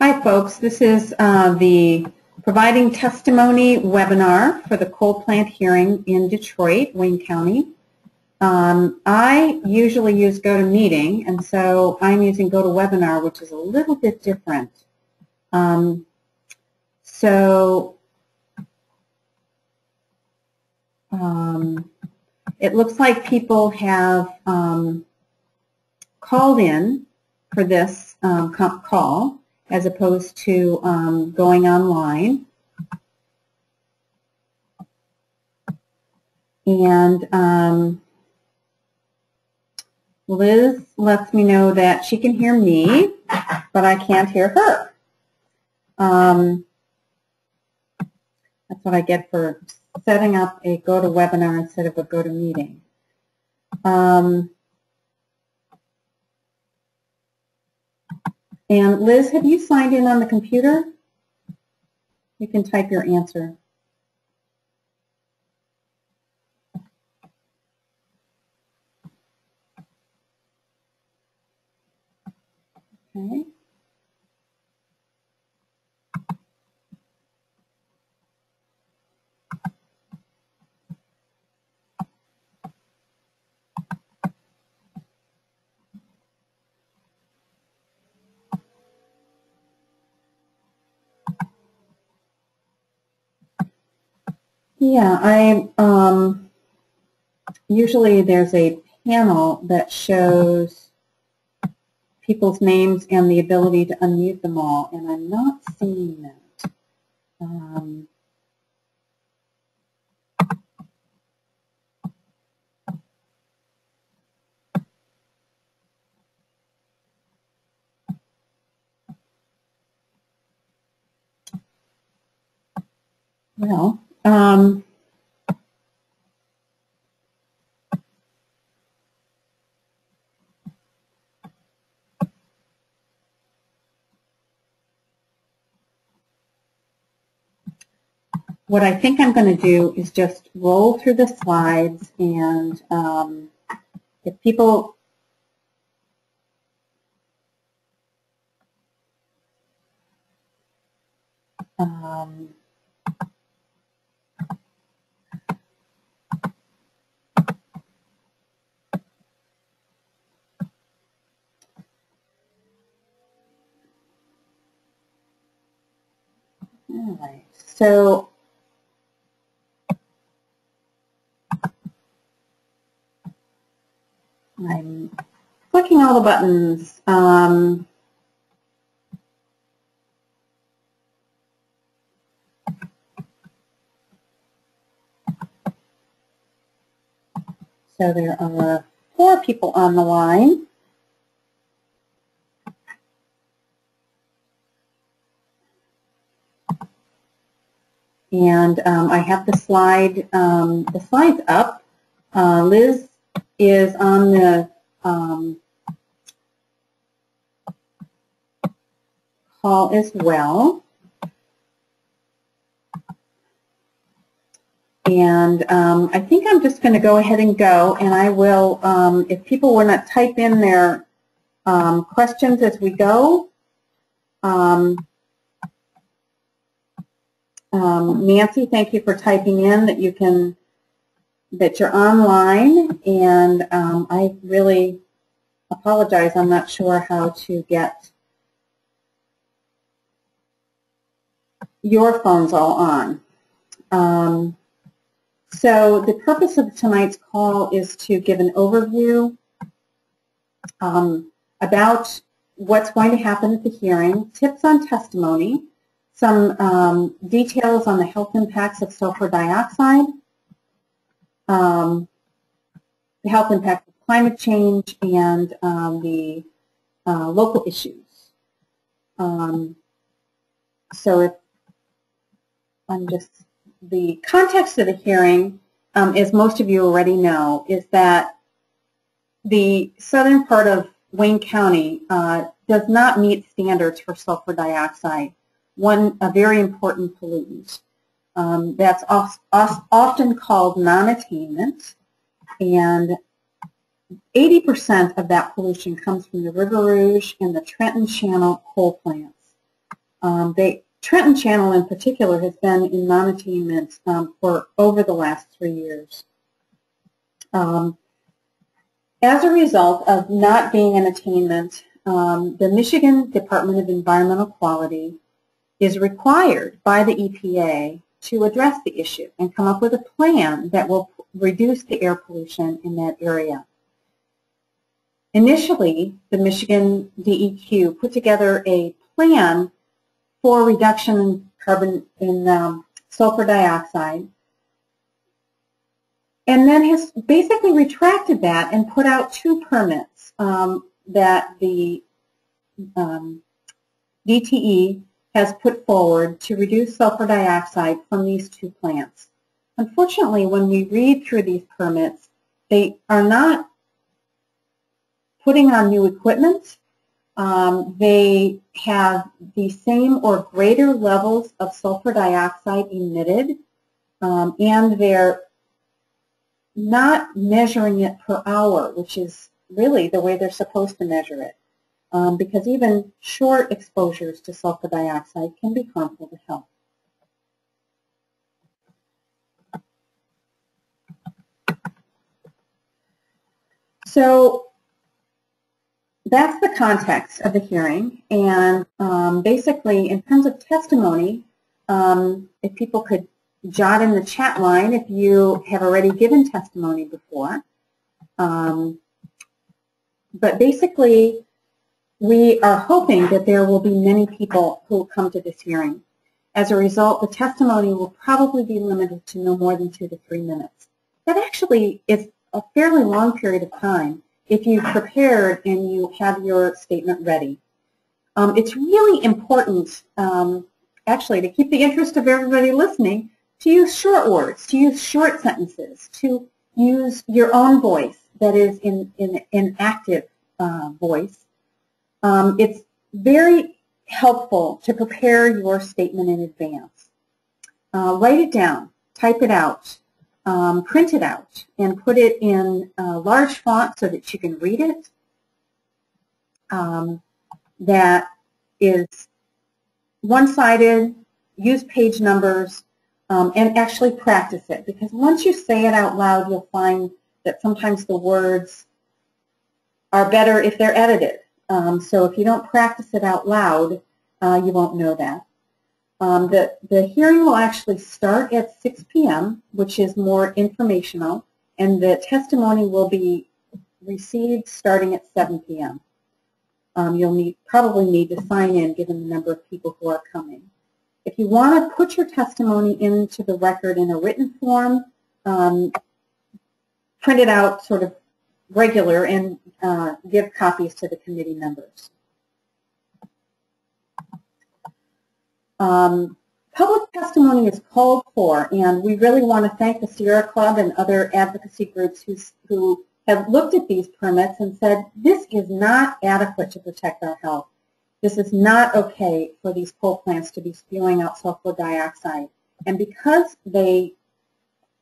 Hi folks, this is the Providing Testimony webinar for the coal plant hearing in Detroit, Wayne County. I usually use GoToMeeting, and so I'm using GoToWebinar, which is a little bit different. It looks like people have called in for this call as opposed to going online. And Liz lets me know that she can hear me, but I can't hear her. That's what I get for setting up a GoToWebinar instead of a GoToMeeting. And Liz, have you signed in on the computer? You can type your answer. Okay. Yeah, usually there's a panel that shows people's names and the ability to unmute them all, and I'm not seeing that. Well, what I think I'm going to do is just roll through the slides, and if people all right, so I'm clicking all the buttons. So there are 4 people on the line. And I have the slides up. Liz is on the call as well. And I think I'm just going to go ahead and go, and I will, if people want to type in their questions as we go. Nancy, thank you for typing in that you're online, and I really apologize. I'm not sure how to get your phones all on. So the purpose of tonight's call is to give an overview about what's going to happen at the hearing, tips on testimony, some details on the health impacts of sulfur dioxide, the health impacts of climate change, and the local issues. So if I'm just, the context of the hearing, as most of you already know, is that the southern part of Wayne County does not meet standards for sulfur dioxide, a very important pollutant. That's often called non-attainment, and 80% of that pollution comes from the River Rouge and the Trenton Channel coal plants. Trenton Channel in particular has been in non-attainment for over the last 3 years. As a result of not being in attainment, the Michigan Department of Environmental Quality is required by the EPA to address the issue and come up with a plan that will reduce the air pollution in that area. Initially, the Michigan DEQ put together a plan for reduction in sulfur dioxide, and then has basically retracted that and put out 2 permits that the DTE has put forward to reduce sulfur dioxide from these 2 plants. Unfortunately, when we read through these permits, they are not putting on new equipment. They have the same or greater levels of sulfur dioxide emitted, and they're not measuring it per hour, which is really the way they're supposed to measure it, because even short exposures to sulfur dioxide can be harmful to health. So that's the context of the hearing, and basically in terms of testimony, if people could jot in the chat line if you have already given testimony before. But basically, we are hoping that there will be many people who come to this hearing. As a result, the testimony will probably be limited to no more than 2 to 3 minutes. That actually is a fairly long period of time if you've prepared and you have your statement ready. It's really important, actually, to keep the interest of everybody listening, to use short words, to use short sentences, to use your own voice that is in an active voice. It's very helpful to prepare your statement in advance. Write it down, type it out, print it out, and put it in large font so that you can read it. That is one-sided, use page numbers, and actually practice it, because once you say it out loud, you'll find that sometimes the words are better if they're edited. So if you don't practice it out loud, you won't know that. The hearing will actually start at 6 p.m., which is more informational, and the testimony will be received starting at 7 p.m. You'll probably need to sign in given the number of people who are coming. If you want to put your testimony into the record in a written form, print it out sort of regular and give copies to the committee members. Public testimony is called for, and we really want to thank the Sierra Club and other advocacy groups who have looked at these permits and said, this is not adequate to protect our health. This is not okay for these coal plants to be spewing out sulfur dioxide. And because they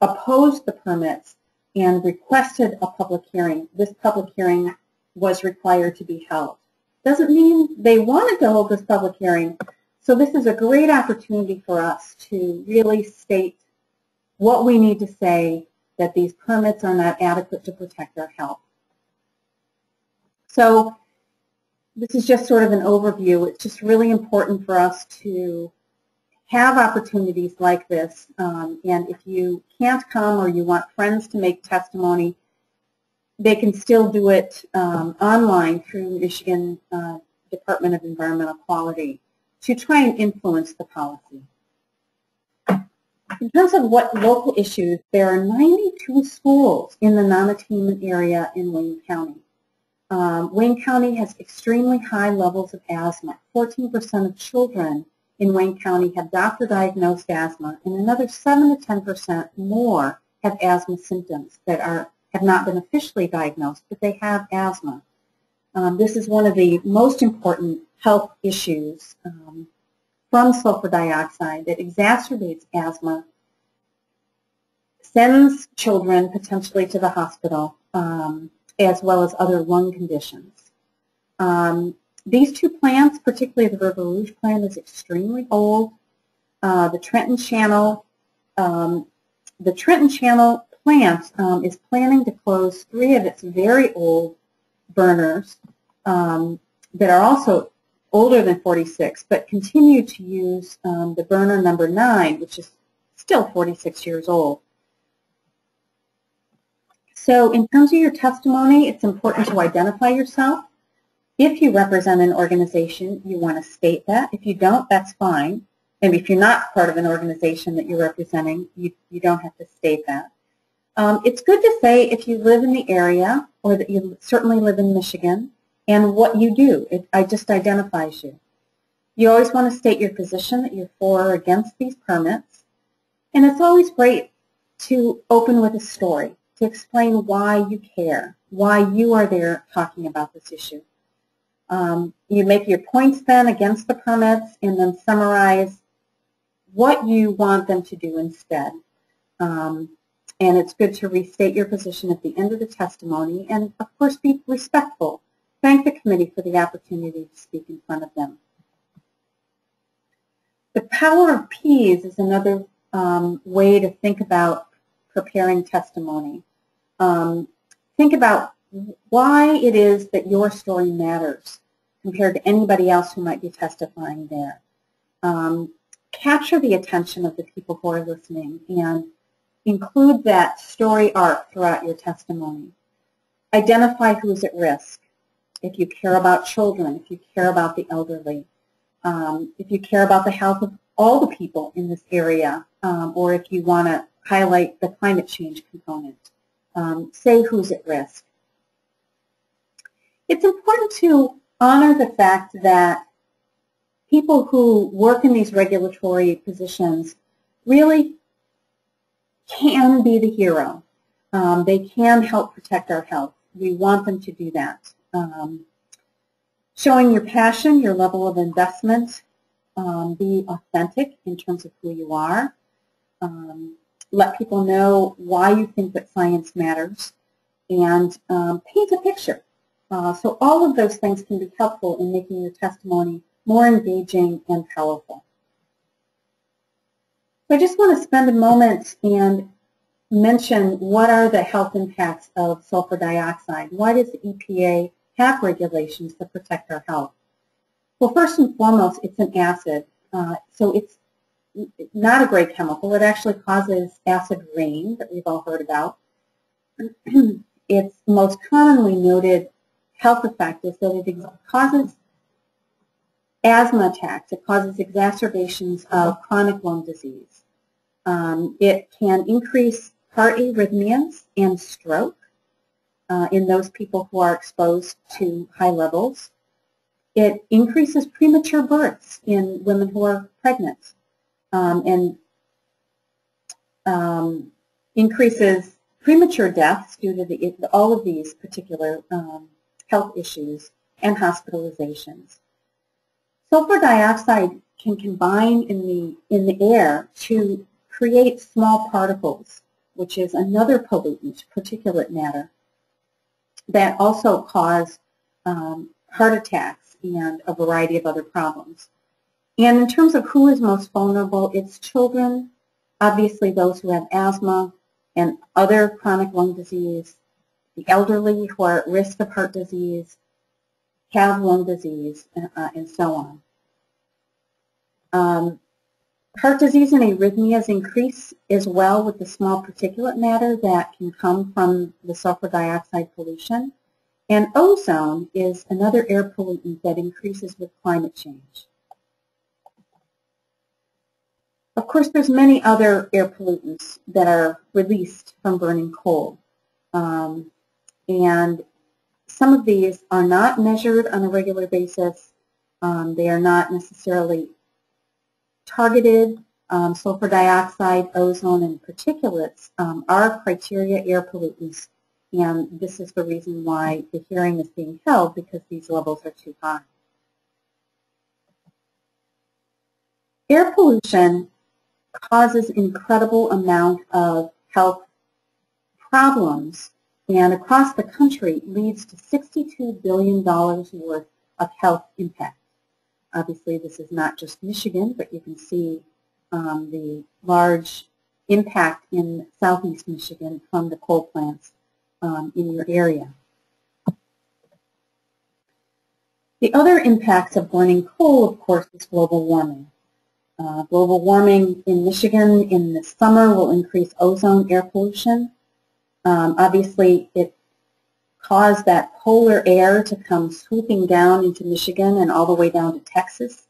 opposed the permits and requested a public hearing, this public hearing was required to be held. Doesn't mean they wanted to hold this public hearing. So this is a great opportunity for us to really state what we need to say, that these permits are not adequate to protect our health. So this is just sort of an overview. It's just really important for us to have opportunities like this. And if you can't come or you want friends to make testimony, they can still do it online through Michigan Department of Environmental Quality to try and influence the policy. In terms of what local issues, there are 92 schools in the non-attainment area in Wayne County. Wayne County has extremely high levels of asthma. 14% of children in Wayne County have doctor-diagnosed asthma, and another 7 to 10% more have asthma symptoms that have not been officially diagnosed, but they have asthma. This is one of the most important health issues from sulfur dioxide that exacerbates asthma, sends children potentially to the hospital, as well as other lung conditions. These two plants, particularly the River Rouge plant, is extremely old. The Trenton Channel plant is planning to close 3 of its very old burners that are also older than 46, but continue to use the burner number 9, which is still 46 years old. So in terms of your testimony, it's important to identify yourself. If you represent an organization, you want to state that. If you don't, that's fine. And if you're not part of an organization that you're representing, you don't have to state that. It's good to say if you live in the area, or that you certainly live in Michigan, and what you do. It just identifies you. You always want to state your position, that you're for or against these permits. And it's always great to open with a story, to explain why you care, why you are there talking about this issue. You make your points then against the permits, and then summarize what you want them to do instead. And it's good to restate your position at the end of the testimony, and of course be respectful. Thank the committee for the opportunity to speak in front of them. The power of P's is another way to think about preparing testimony. Think about why it is that your story matters compared to anybody else who might be testifying there. Capture the attention of the people who are listening and include that story arc throughout your testimony. Identify who is at risk. If you care about children, if you care about the elderly, if you care about the health of all the people in this area, or if you want to highlight the climate change component, say who's at risk. It's important to honor the fact that people who work in these regulatory positions really can be the hero. They can help protect our health. We want them to do that. Showing your passion, your level of investment, be authentic in terms of who you are. Let people know why you think that science matters, and paint a picture. So all of those things can be helpful in making your testimony more engaging and powerful. So I just want to spend a moment and mention what are the health impacts of sulfur dioxide. Why does the EPA have regulations to protect our health? Well, first and foremost, it's an acid. So it's not a great chemical. It actually causes acid rain that we've all heard about. Its most commonly noted health effect is that it causes asthma attacks. It causes exacerbations of chronic lung disease. It can increase heart arrhythmias and stroke in those people who are exposed to high levels. It increases premature births in women who are pregnant, and increases premature deaths due to all of these particular health issues and hospitalizations. Sulfur dioxide can combine in the air to create small particles, which is another pollutant, particulate matter, that also cause heart attacks and a variety of other problems. And in terms of who is most vulnerable, it's children, obviously those who have asthma and other chronic lung disease, the elderly who are at risk of heart disease, have lung disease, and so on. Heart disease and arrhythmias increase as well with the small particulate matter that can come from the sulfur dioxide pollution. And ozone is another air pollutant that increases with climate change. Of course, there's many other air pollutants that are released from burning coal. And some of these are not measured on a regular basis. They are not necessarily targeted. Sulfur dioxide, ozone, and particulates are criteria air pollutants, and this is the reason why the hearing is being held, because these levels are too high. Air pollution causes an incredible amount of health problems, and across the country leads to $62 billion worth of health impact. Obviously, this is not just Michigan, but you can see the large impact in southeast Michigan from the coal plants in your area. The other impacts of burning coal, of course, is global warming. Global warming in Michigan in the summer will increase ozone air pollution. Obviously, it caused that polar air to come swooping down into Michigan and all the way down to Texas,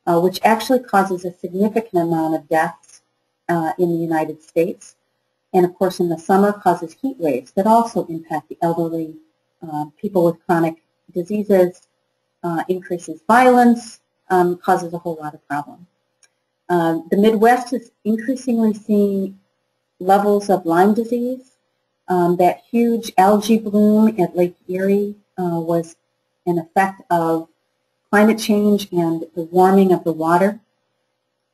which actually causes a significant amount of deaths in the United States. And of course, in the summer, causes heat waves that also impact the elderly, people with chronic diseases, increases violence, causes a whole lot of problems. The Midwest is increasingly seeing levels of Lyme disease. That huge algae bloom at Lake Erie was an effect of climate change and the warming of the water.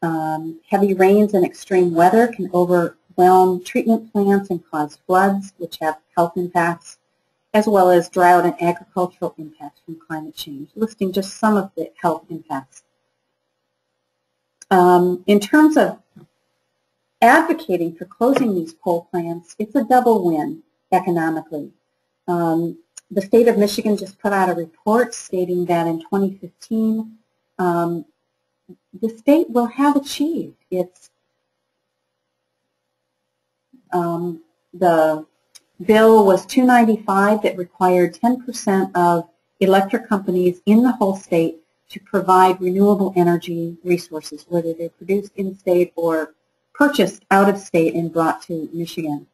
Heavy rains and extreme weather can overwhelm treatment plants and cause floods, which have health impacts, as well as drought and agricultural impacts from climate change, listing just some of the health impacts. In terms of advocating for closing these coal plants, it's a double win economically. The state of Michigan just put out a report stating that in 2015, the state will have achieved its, the bill was 295 that required 10% of electric companies in the whole state to provide renewable energy resources, whether they're produced in-state or purchased out of state and brought to Michigan.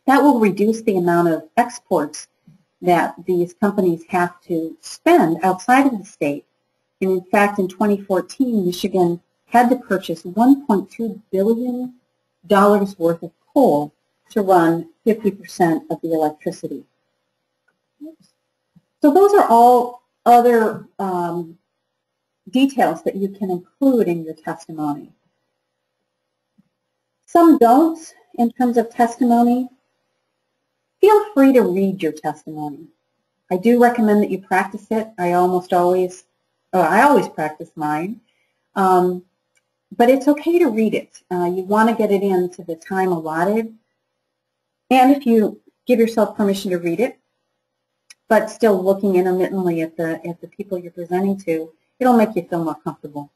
That will reduce the amount of exports that these companies have to spend outside of the state. And in fact, in 2014, Michigan had to purchase $1.2 billion worth of coal to run 50% of the electricity. So those are all other details that you can include in your testimony. Some don't in terms of testimony. Feel free to read your testimony. I do recommend that you practice it. I always practice mine. But it's okay to read it. You want to get it into the time allotted. And if you give yourself permission to read it, but still looking intermittently at the people you're presenting to, it'll make you feel more comfortable.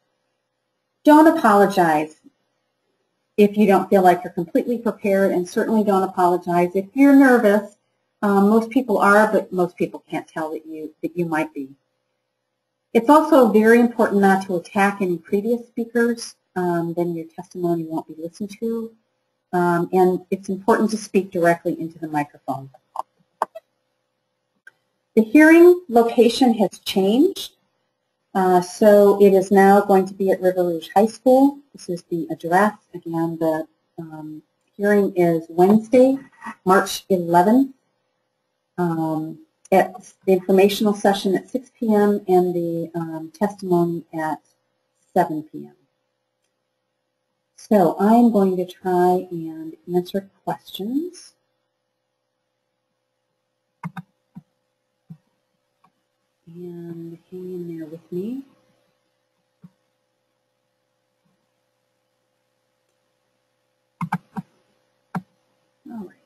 Don't apologize if you don't feel like you're completely prepared, and certainly don't apologize if you're nervous. Most people are, but most people can't tell that you might be. It's also very important not to attack any previous speakers. Then your testimony won't be listened to. And it's important to speak directly into the microphone. The hearing location has changed. So it is now going to be at River Rouge High School. This is the address. Again, the hearing is Wednesday, March 11th. At the informational session at 6 p.m. and the testimony at 7 p.m. So I'm going to try and answer questions. And hang in there with me. All right.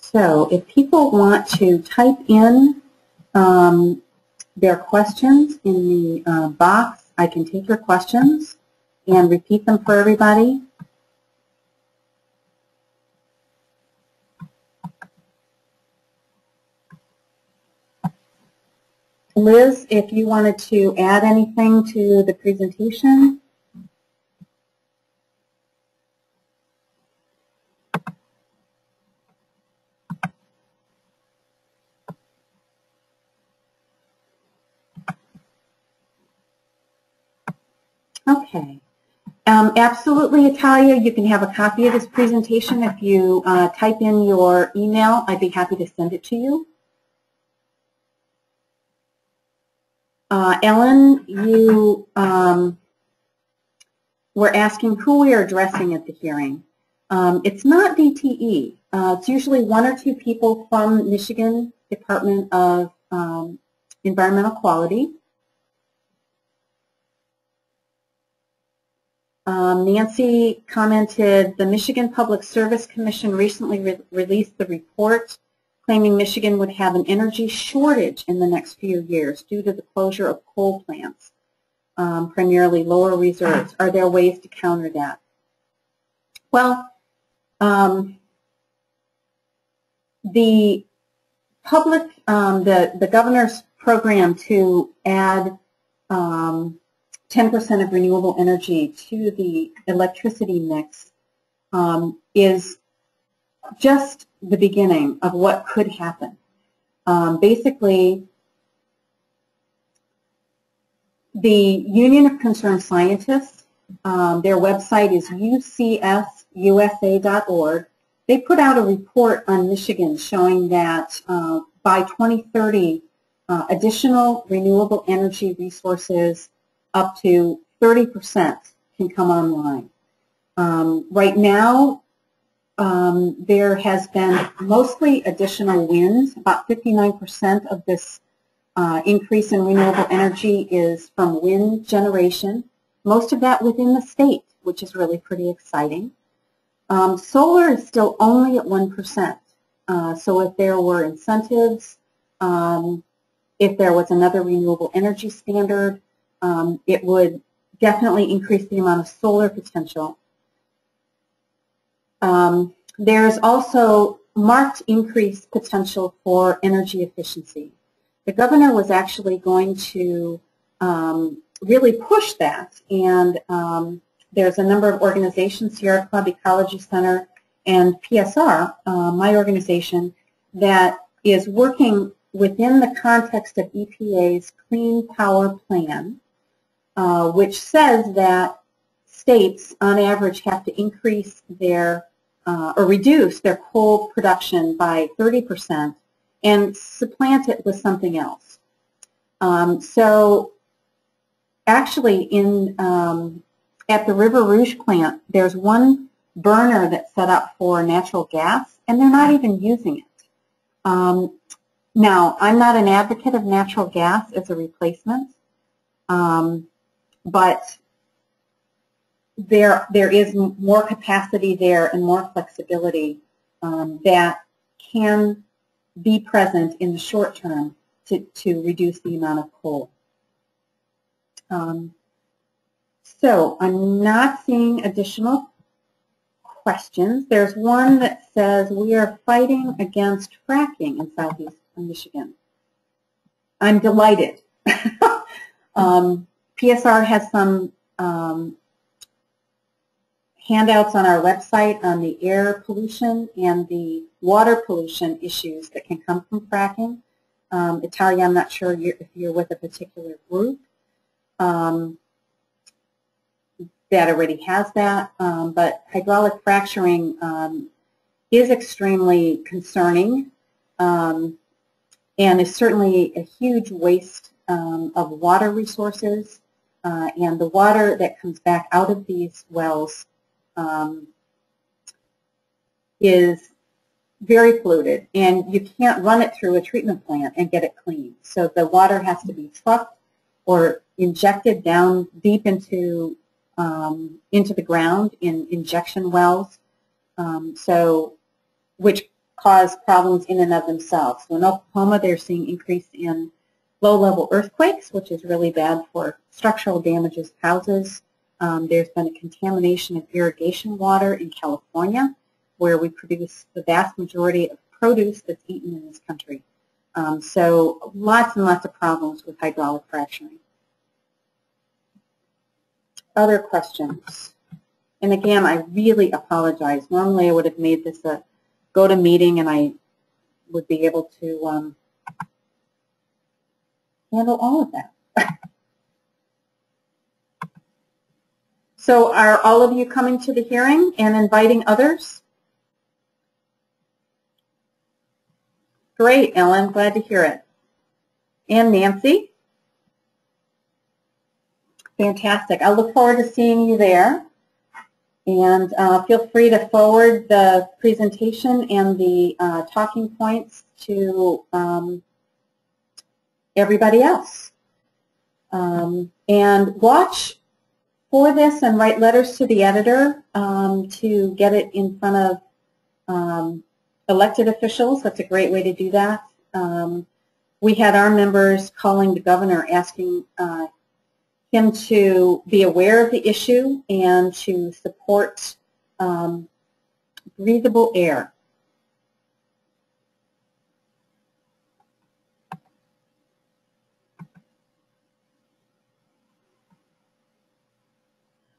So if people want to type in their questions in the box, I can take your questions and repeat them for everybody. Liz, if you wanted to add anything to the presentation. Okay. Absolutely, Natalia. You can have a copy of this presentation if you type in your email. I'd be happy to send it to you. Ellen, you we're asking who we are addressing at the hearing. It's not DTE. It's usually one or two people from Michigan Department of Environmental Quality. Nancy commented, the Michigan Public Service Commission recently released the report claiming Michigan would have an energy shortage in the next few years due to the closure of coal plants, primarily lower reserves. Are there ways to counter that? Well, the public, the governor's program to add 10% of renewable energy to the electricity mix is just the beginning of what could happen. Basically, the Union of Concerned Scientists, their website is ucsusa.org. They put out a report on Michigan showing that by 2030, additional renewable energy resources up to 30% can come online. Right now, there has been mostly additional wind. About 59% of this increase in renewable energy is from wind generation, most of that within the state, which is really pretty exciting. Solar is still only at 1%. So if there were incentives, if there was another renewable energy standard, it would definitely increase the amount of solar potential. There's also marked increased potential for energy efficiency. The governor was actually going to really push that, and there's a number of organizations, Sierra Club Ecology Center and PSR, my organization, that is working within the context of EPA's Clean Power Plan, which says that states, on average, have to increase their or reduce their coal production by 30% and supplant it with something else. So actually, at the River Rouge plant, there's one burner that's set up for natural gas, and they're not even using it. Now, I'm not an advocate of natural gas as a replacement, but there is more capacity there and more flexibility that can be present in the short term to reduce the amount of coal. So I'm not seeing additional questions. There's one that says, we are fighting against fracking in southeast Michigan. I'm delighted. PSR has some handouts on our website on the air pollution and the water pollution issues that can come from fracking. Italia, I'm not sure if you're with a particular group that already has that, but hydraulic fracturing is extremely concerning and is certainly a huge waste of water resources, and the water that comes back out of these wells is very polluted, and you can't run it through a treatment plant and get it clean. So the water has to be trucked or injected down deep into the ground in injection wells, which cause problems in and of themselves. So in Oklahoma, they're seeing increase in low-level earthquakes, which is really bad for structural damages to houses. There's been a contamination of irrigation water in California, where we produce the vast majority of produce that's eaten in this country. So lots and lots of problems with hydraulic fracturing. Other questions? And again, I really apologize. Normally I would have made this a go-to meeting and I would be able to handle all of that. So are all of you coming to the hearing and inviting others? Great, Ellen. Glad to hear it. And Nancy? Fantastic. I look forward to seeing you there. And feel free to forward the presentation and the talking points to everybody else. And watch for this and write letters to the editor to get it in front of elected officials. That's a great way to do that. We had our members calling the governor asking him to be aware of the issue and to support breathable air.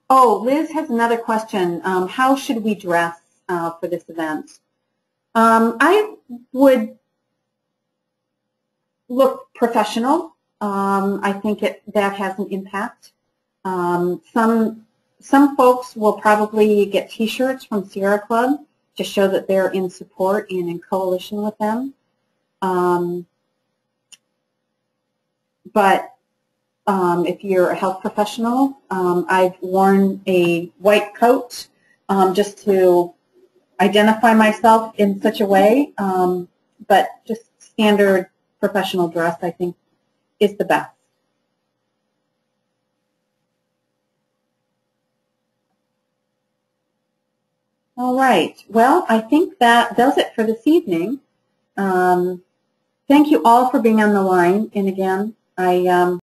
Oh, Liz has another question. How should we dress for this event? I would look professional. I think that has an impact. Some folks will probably get T-shirts from Sierra Club to show that they're in support and in coalition with them. But if you're a health professional, I've worn a white coat just to identify myself in such a way. But just standard professional dress, I think, is the best. All right. Well, I think that does it for this evening. Thank you all for being on the line. And again, I